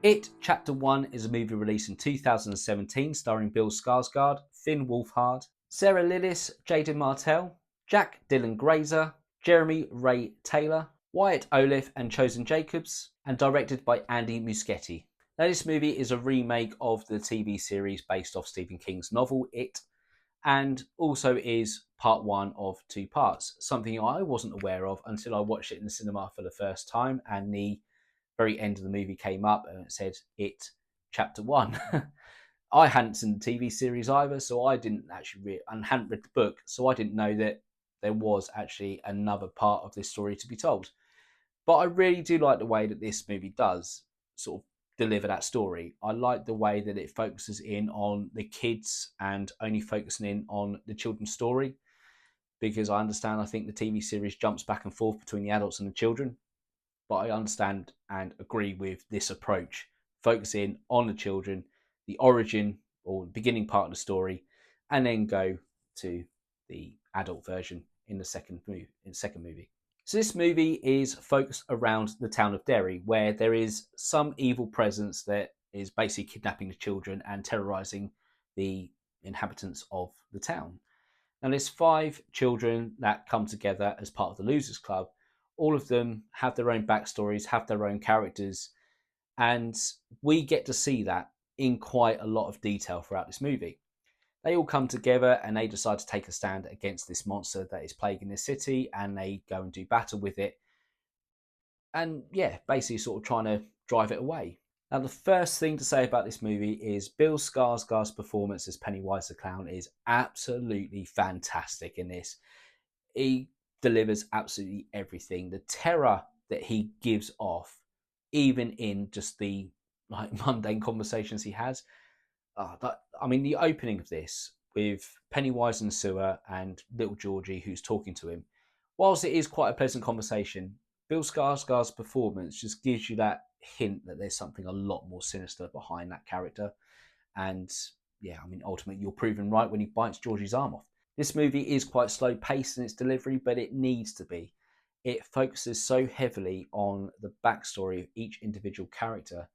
It Chapter 1 is a movie released in 2017 starring Bill Skarsgård, Finn Wolfhard, Sarah Lillis, Jaden Martell, Jack Dylan Grazer, Jeremy Ray Taylor, Wyatt Olive and Chosen Jacobs, and directed by Andy Muschietti. Now, this movie is a remake of the TV series based off Stephen King's novel It, and also is part one of two parts, something I wasn't aware of until I watched it in the cinema for the first time and the very end of the movie came up and it said It Chapter 1. I hadn't seen the TV series either, so I didn't actually read and hadn't read the book, so I didn't know that there was actually another part of this story to be told. But I really do like the way that this movie does sort of deliver that story. I like the way that it focuses in on the kids and only focusing in on the children's story, because I think the TV series jumps back and forth between the adults and the children, but I understand and agree with this approach, focusing on the children, the origin or beginning part of the story, and then go to the adult version in the second movie. So this movie is focused around the town of Derry, where there is some evil presence that is basically kidnapping the children and terrorizing the inhabitants of the town. And there's five children that come together as part of the Losers Club. All of them have their own backstories, have their own characters, and we get to see that in quite a lot of detail throughout this movie. They all come together and they decide to take a stand against this monster that is plaguing the city, and they go and do battle with it. And yeah, basically sort of trying to drive it away. Now, the first thing to say about this movie is Bill Skarsgård's performance as Pennywise the Clown is absolutely fantastic in this. He delivers absolutely everything. The terror that he gives off, even in just the mundane conversations he has. The opening of this with Pennywise in the sewer and little Georgie who's talking to him. Whilst it is quite a pleasant conversation, Bill Skarsgård's performance just gives you that hint that there's something a lot more sinister behind that character. And yeah, ultimately, you're proven right when he bites Georgie's arm off. This movie is quite slow paced in its delivery, but it needs to be. It focuses so heavily on the backstory of each individual character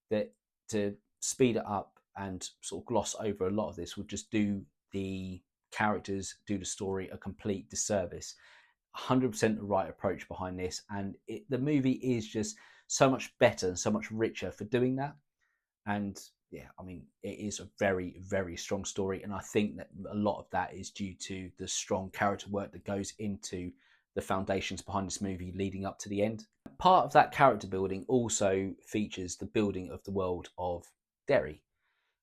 that to speed it up and sort of gloss over a lot of this would just do the characters, do the story a complete disservice. 100% the right approach behind this, and the movie is just so much better and so much richer for doing that. And yeah, it is a very, very strong story. And I think that a lot of that is due to the strong character work that goes into the foundations behind this movie leading up to the end. Part of that character building also features the building of the world of Derry,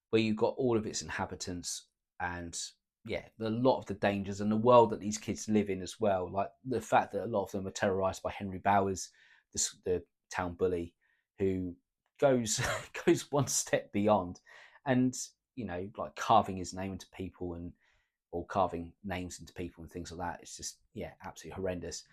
where you've got all of its inhabitants and yeah, a lot of the dangers and the world that these kids live in as well. Like the fact that a lot of them are terrorized by Henry Bowers, the town bully, who goes goes one step beyond, and like carving his name into people and or carving names into people and things like that. It's just yeah, absolutely horrendous.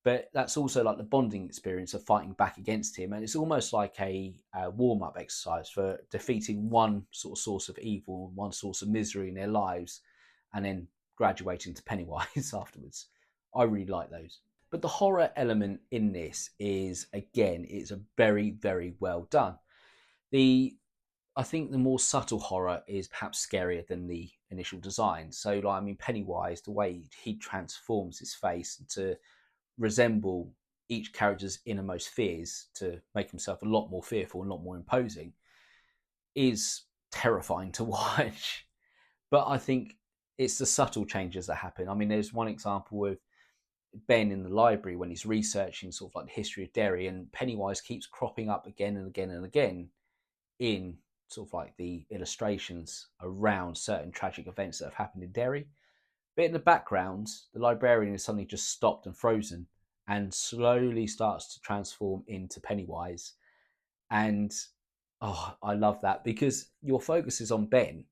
But that's also like the bonding experience of fighting back against him, and it's almost like a warm-up exercise for defeating one sort of source of evil, one source of misery in their lives, and then graduating to Pennywise afterwards. I really like those. But the horror element in this is, again, it's a very, very well done. The I think the more subtle horror is perhaps scarier than the initial design. So, Pennywise, the way he transforms his face to resemble each character's innermost fears to make himself a lot more fearful and a lot more imposing is terrifying to watch. But I think it's the subtle changes that happen. There's one example with Ben in the library when he's researching sort of like the history of Derry, and Pennywise keeps cropping up again and again and again in sort of like the illustrations around certain tragic events that have happened in Derry. But in the background, the librarian is suddenly just stopped and frozen and slowly starts to transform into Pennywise. And oh, I love that because your focus is on Ben.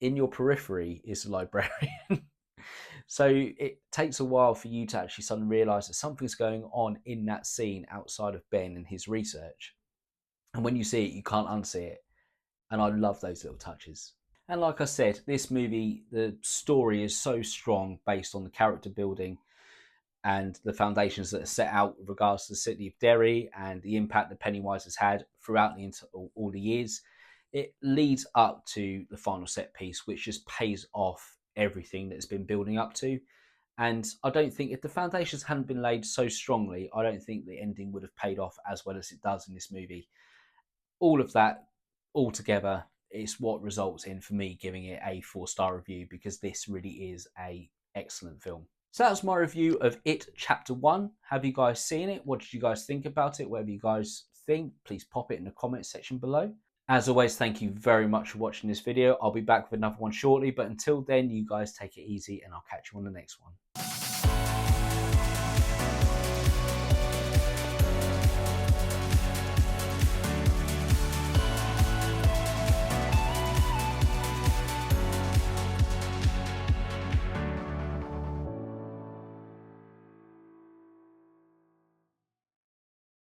In your periphery is the librarian. So it takes a while for you to actually suddenly realize that something's going on in that scene outside of Ben and his research. And when you see it, you can't unsee it. And I love those little touches. And like I said, this movie, the story is so strong based on the character building and the foundations that are set out with regards to the city of Derry and the impact that Pennywise has had throughout all the years, it leads up to the final set piece, which just pays off everything that's been building up to. And I don't think if the foundations hadn't been laid so strongly, I don't think the ending would have paid off as well as it does in this movie. All of that all together is what results in, for me, giving it a 4-star review, because this really is a excellent film. So that was my review of It Chapter 1. Have you guys seen it? What did you guys think about it? Whatever you guys think, please pop it in the comment section below. As always, thank you very much for watching this video. I'll be back with another one shortly, but until then, you guys take it easy and I'll catch you on the next one.